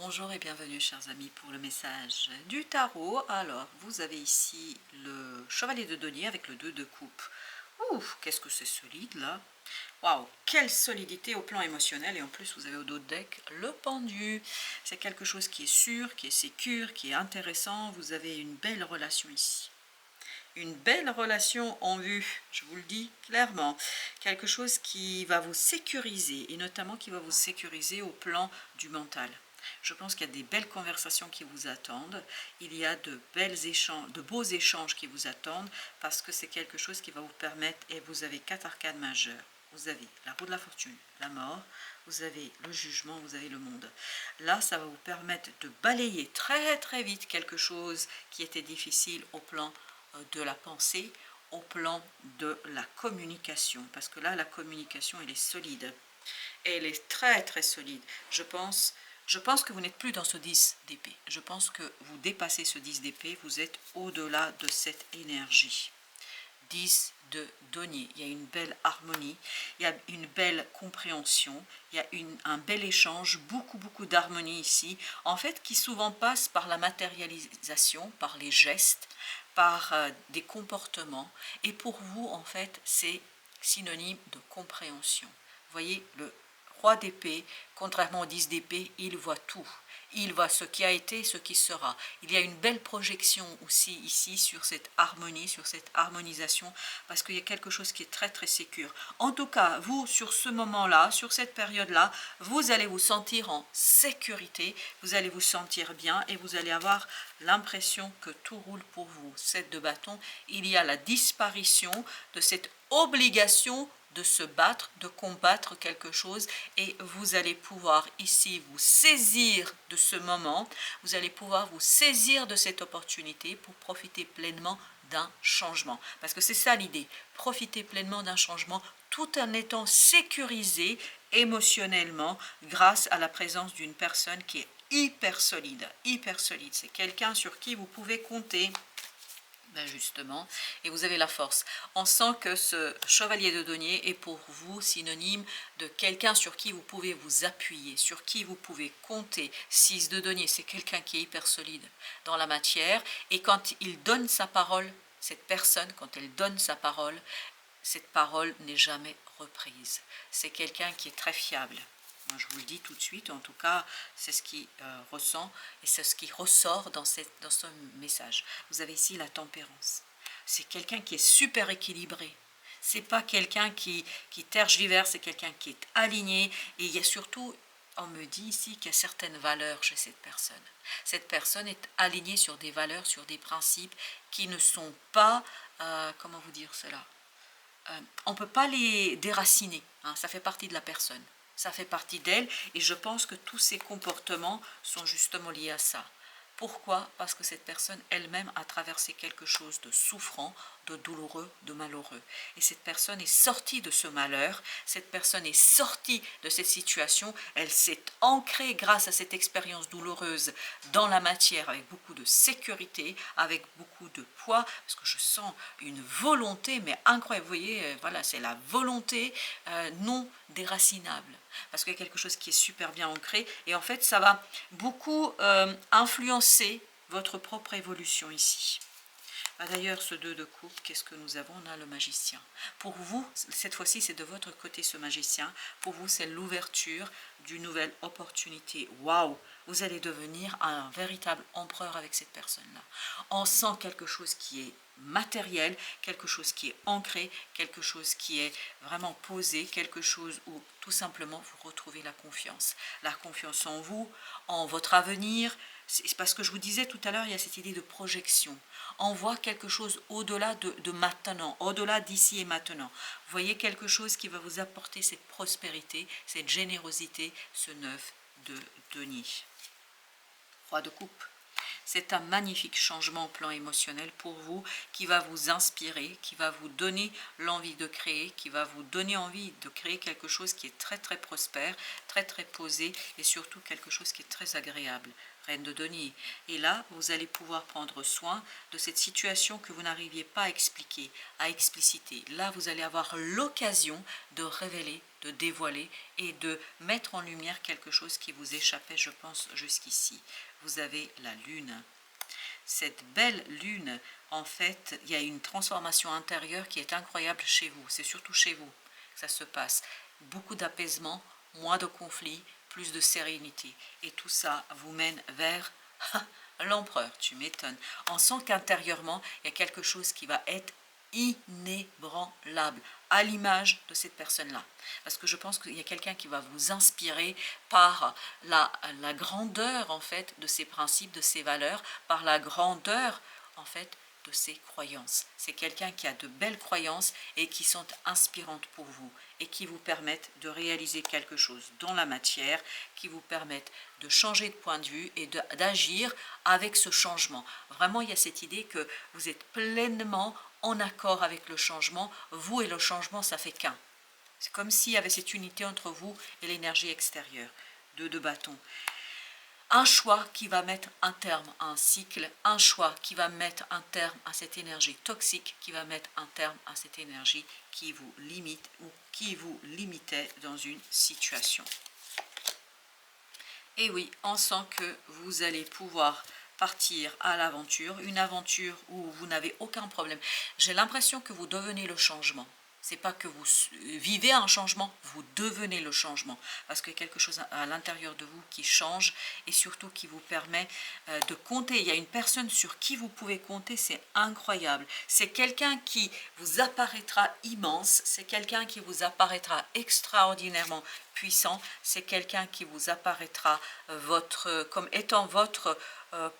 Bonjour et bienvenue chers amis pour le message du tarot. Alors vous avez ici le chevalier de denier avec le 2 de coupe. Ouh, qu'est-ce que c'est solide là. Waouh, quelle solidité au plan émotionnel, et en plus vous avez au dos de deck le pendu. C'est quelque chose qui est sûr, qui est sécure, qui est intéressant. Vous avez une belle relation ici. Une belle relation en vue, je vous le dis clairement. Quelque chose qui va vous sécuriser, et notamment qui va vous sécuriser au plan du mental. Je pense qu'il y a des belles conversations qui vous attendent. Il y a de beaux échanges qui vous attendent, parce que c'est quelque chose qui va vous permettre, et vous avez 4 arcanes majeures. Vous avez la roue de la fortune, la mort, vous avez le jugement, vous avez le monde. Là, ça va vous permettre de balayer très très vite quelque chose qui était difficile au plan de la pensée, au plan de la communication, parce que là la communication elle est solide, elle est très très solide. Je pense que vous n'êtes plus dans ce 10 d'épée, je pense que vous dépassez ce 10 d'épée, vous êtes au-delà de cette énergie. 10 de denier, il y a une belle harmonie, il y a une belle compréhension, il y a un bel échange, beaucoup d'harmonie ici, en fait qui souvent passe par la matérialisation, par les gestes, par des comportements, et pour vous en fait c'est synonyme de compréhension. Vous voyez, le roi d'épée, contrairement au 10 d'épée, il voit tout. Il voit ce qui a été, ce qui sera. Il y a une belle projection aussi ici sur cette harmonie, sur cette harmonisation, parce qu'il y a quelque chose qui est très très sécure. En tout cas, vous, sur ce moment-là, sur cette période-là, vous allez vous sentir en sécurité, vous allez vous sentir bien, et vous allez avoir l'impression que tout roule pour vous. 7 de bâton, il y a la disparition de cette obligation de se battre, de combattre quelque chose, et vous allez pouvoir ici vous saisir de ce moment, vous allez pouvoir vous saisir de cette opportunité pour profiter pleinement d'un changement. Parce que c'est ça l'idée, profiter pleinement d'un changement tout en étant sécurisé émotionnellement grâce à la présence d'une personne qui est hyper solide, hyper solide. C'est quelqu'un sur qui vous pouvez compter. Ben justement, et vous avez la force. On sent que ce chevalier de denier est pour vous synonyme de quelqu'un sur qui vous pouvez vous appuyer, sur qui vous pouvez compter. 6 de denier, c'est quelqu'un qui est hyper solide dans la matière, et quand il donne sa parole, cette personne, quand elle donne sa parole, cette parole n'est jamais reprise. C'est quelqu'un qui est très fiable. Moi, je vous le dis tout de suite, en tout cas, c'est ce qui ressent et c'est ce qui ressort dans ce message. Vous avez ici la tempérance. C'est quelqu'un qui est super équilibré. C'est pas quelqu'un qui tergiverse, c'est quelqu'un qui est aligné. Et il y a surtout, on me dit ici qu'il y a certaines valeurs chez cette personne. Cette personne est alignée sur des valeurs, sur des principes qui ne sont pas, comment vous dire cela, on ne peut pas les déraciner, hein, ça fait partie de la personne, ça fait partie d'elle, et je pense que tous ces comportements sont justement liés à ça. Pourquoi? Parce que cette personne elle-même a traversé quelque chose de souffrant, de douloureux, de malheureux. Et cette personne est sortie de ce malheur, cette personne est sortie de cette situation, elle s'est ancrée grâce à cette expérience douloureuse dans la matière avec beaucoup de sécurité, avec beaucoup de poids, parce que je sens une volonté, mais incroyable. Vous voyez, voilà, c'est la volonté non déracinable, parce qu'il y a quelque chose qui est super bien ancré, et en fait ça va beaucoup influencer votre propre évolution ici. D'ailleurs, ce 2 de coupe, qu'est-ce que nous avons? On a le magicien. Pour vous, cette fois-ci, c'est de votre côté ce magicien. Pour vous, c'est l'ouverture d'une nouvelle opportunité. Waouh! Vous allez devenir un véritable empereur avec cette personne-là. On sent quelque chose qui est matériel, quelque chose qui est ancré, quelque chose qui est vraiment posé, quelque chose où tout simplement vous retrouvez la confiance. La confiance en vous, en votre avenir. C'est parce que je vous disais tout à l'heure, il y a cette idée de projection. On voit quelque chose au-delà de maintenant, au-delà d'ici et maintenant. Vous voyez quelque chose qui va vous apporter cette prospérité, cette générosité, ce 9 de denier. Roi de coupe. C'est un magnifique changement au plan émotionnel pour vous, qui va vous inspirer, qui va vous donner l'envie de créer, qui va vous donner envie de créer quelque chose qui est très très prospère, très très posé, et surtout quelque chose qui est très agréable. Reine de denier. Et là, vous allez pouvoir prendre soin de cette situation que vous n'arriviez pas à expliquer, à expliciter. Là, vous allez avoir l'occasion de révéler, de dévoiler et de mettre en lumière quelque chose qui vous échappait, je pense, jusqu'ici. Vous avez la lune. Cette belle lune, en fait, il y a une transformation intérieure qui est incroyable chez vous. C'est surtout chez vous que ça se passe. Beaucoup d'apaisement, moins de conflits, plus de sérénité. Et tout ça vous mène vers l'empereur, tu m'étonnes. On sent qu'intérieurement, il y a quelque chose qui va être inébranlable, à l'image de cette personne-là. Parce que je pense qu'il y a quelqu'un qui va vous inspirer par la grandeur, en fait, de ses principes, de ses valeurs, par la grandeur, en fait, de ses croyances. C'est quelqu'un qui a de belles croyances et qui sont inspirantes pour vous et qui vous permettent de réaliser quelque chose dans la matière, qui vous permettent de changer de point de vue et d'agir avec ce changement. Vraiment, il y a cette idée que vous êtes pleinement en accord avec le changement. Vous et le changement, ça fait qu'un. C'est comme s'il y avait cette unité entre vous et l'énergie extérieure. Deux bâtons. Un choix qui va mettre un terme à un cycle, un choix qui va mettre un terme à cette énergie toxique, qui va mettre un terme à cette énergie qui vous limite ou qui vous limitait dans une situation. Et oui, on sent que vous allez pouvoir partir à l'aventure, une aventure où vous n'avez aucun problème. J'ai l'impression que vous devenez le changement. C'est pas que vous vivez un changement, vous devenez le changement. Parce qu'il y a quelque chose à l'intérieur de vous qui change et surtout qui vous permet de compter. Il y a une personne sur qui vous pouvez compter, c'est incroyable. C'est quelqu'un qui vous apparaîtra immense, c'est quelqu'un qui vous apparaîtra extraordinairement puissant, c'est quelqu'un qui vous apparaîtra comme étant votre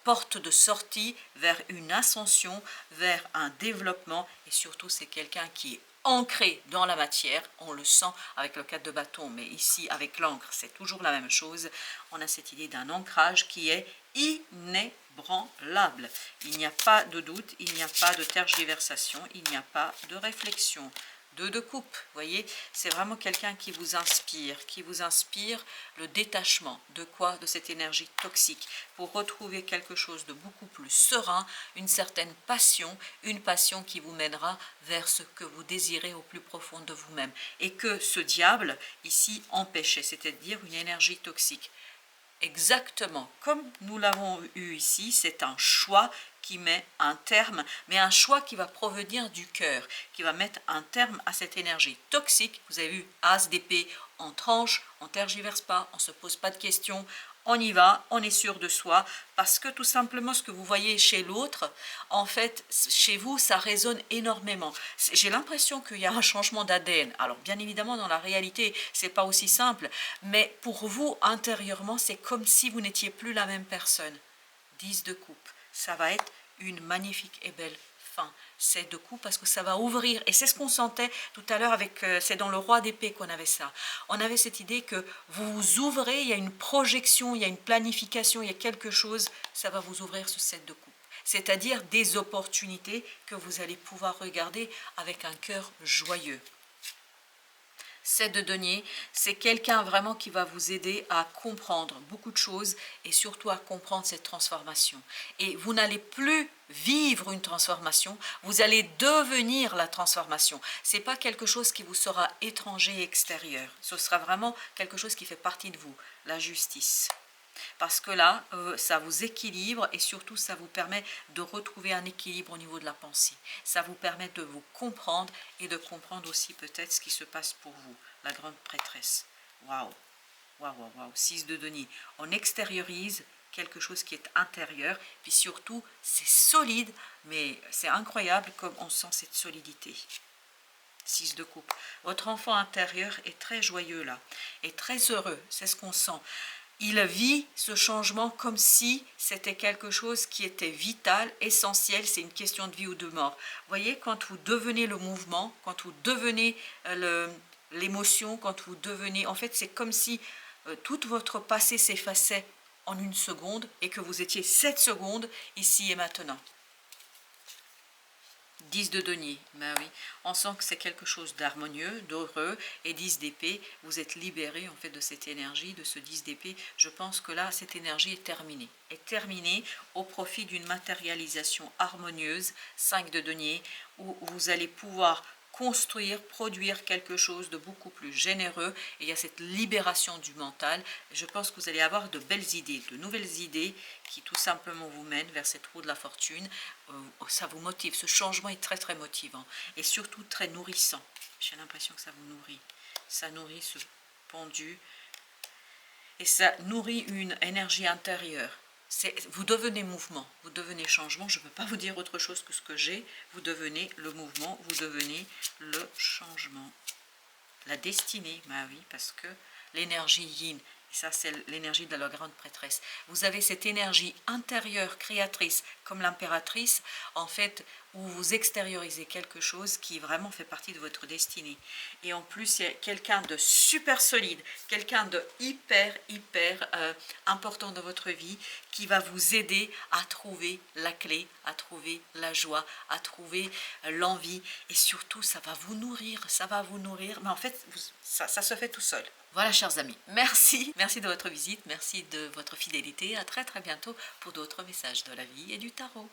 porte de sortie vers une ascension, vers un développement et surtout c'est quelqu'un qui est ancré dans la matière, on le sent avec le 4 de bâton, mais ici avec l'encre c'est toujours la même chose, on a cette idée d'un ancrage qui est inébranlable, il n'y a pas de doute, il n'y a pas de tergiversation, il n'y a pas de réflexion. De coupe, vous voyez, c'est vraiment quelqu'un qui vous inspire le détachement. De quoi? De cette énergie toxique, pour retrouver quelque chose de beaucoup plus serein, une certaine passion, une passion qui vous mènera vers ce que vous désirez au plus profond de vous-même. Et que ce diable, ici, empêchait, c'est-à-dire une énergie toxique. Exactement, comme nous l'avons eu ici, c'est un choix qui met un terme, mais un choix qui va provenir du cœur, qui va mettre un terme à cette énergie toxique. Vous avez vu, as d'épée, on tranche, on tergiverse pas, on ne se pose pas de questions, on y va, on est sûr de soi, parce que tout simplement ce que vous voyez chez l'autre, en fait, chez vous, ça résonne énormément. J'ai l'impression qu'il y a un changement d'ADN. Alors, bien évidemment, dans la réalité, c'est pas aussi simple, mais pour vous, intérieurement, c'est comme si vous n'étiez plus la même personne. 10 de coupe, ça va être une magnifique et belle fin. C'est de coups parce que ça va ouvrir et c'est ce qu'on sentait tout à l'heure avec c'est dans le roi d'épée qu'on avait ça. On avait cette idée que vous vous ouvrez, il y a une projection, il y a une planification, il y a quelque chose, ça va vous ouvrir ce 7 de coupe, c'est-à-dire des opportunités que vous allez pouvoir regarder avec un cœur joyeux. 7 de denier, c'est quelqu'un vraiment qui va vous aider à comprendre beaucoup de choses et surtout à comprendre cette transformation. Et vous n'allez plus vivre une transformation, vous allez devenir la transformation. Ce n'est pas quelque chose qui vous sera étranger et extérieur. Ce sera vraiment quelque chose qui fait partie de vous, la justice. Parce que là, ça vous équilibre et surtout, ça vous permet de retrouver un équilibre au niveau de la pensée. Ça vous permet de vous comprendre et de comprendre aussi peut-être ce qui se passe pour vous, la grande prêtresse. Waouh, waouh, waouh, waouh. 6 de denier. On extériorise quelque chose qui est intérieur, puis surtout, c'est solide, mais c'est incroyable comme on sent cette solidité. 6 de coupe. Votre enfant intérieur est très joyeux là, est très heureux, c'est ce qu'on sent. Il vit ce changement comme si c'était quelque chose qui était vital, essentiel, c'est une question de vie ou de mort. Vous voyez, quand vous devenez le mouvement, quand vous devenez l'émotion, quand vous devenez... En fait, c'est comme si tout votre passé s'effaçait en une seconde et que vous étiez 7 secondes ici et maintenant. 10 de denier, ben oui, on sent que c'est quelque chose d'harmonieux, d'heureux, et 10 d'épée, vous êtes libéré en fait de cette énergie, de ce 10 d'épée. Je pense que là, cette énergie est terminée au profit d'une matérialisation harmonieuse, 5 de denier, où vous allez pouvoir construire, produire quelque chose de beaucoup plus généreux. Et il y a cette libération du mental. Et je pense que vous allez avoir de belles idées, de nouvelles idées qui tout simplement vous mènent vers cette roue de la fortune. Ça vous motive, ce changement est très très motivant et surtout très nourrissant. J'ai l'impression que ça vous nourrit. Ça nourrit ce pendu et ça nourrit une énergie intérieure. Vous devenez mouvement, vous devenez changement. Je ne peux pas vous dire autre chose que ce que j'ai. Vous devenez le mouvement, vous devenez le changement. La destinée, bah oui, parce que l'énergie yin, et ça c'est l'énergie de la grande prêtresse. Vous avez cette énergie intérieure créatrice comme l'impératrice, en fait, où vous extériorisez quelque chose qui vraiment fait partie de votre destinée. Et en plus, il y a quelqu'un de super solide, quelqu'un de hyper important dans votre vie qui va vous aider à trouver la clé, à trouver la joie, à trouver l'envie. Et surtout, ça va vous nourrir, mais en fait, ça se fait tout seul. Voilà, chers amis, merci de votre visite, merci de votre fidélité. À très très bientôt pour d'autres messages de la vie et du tarot.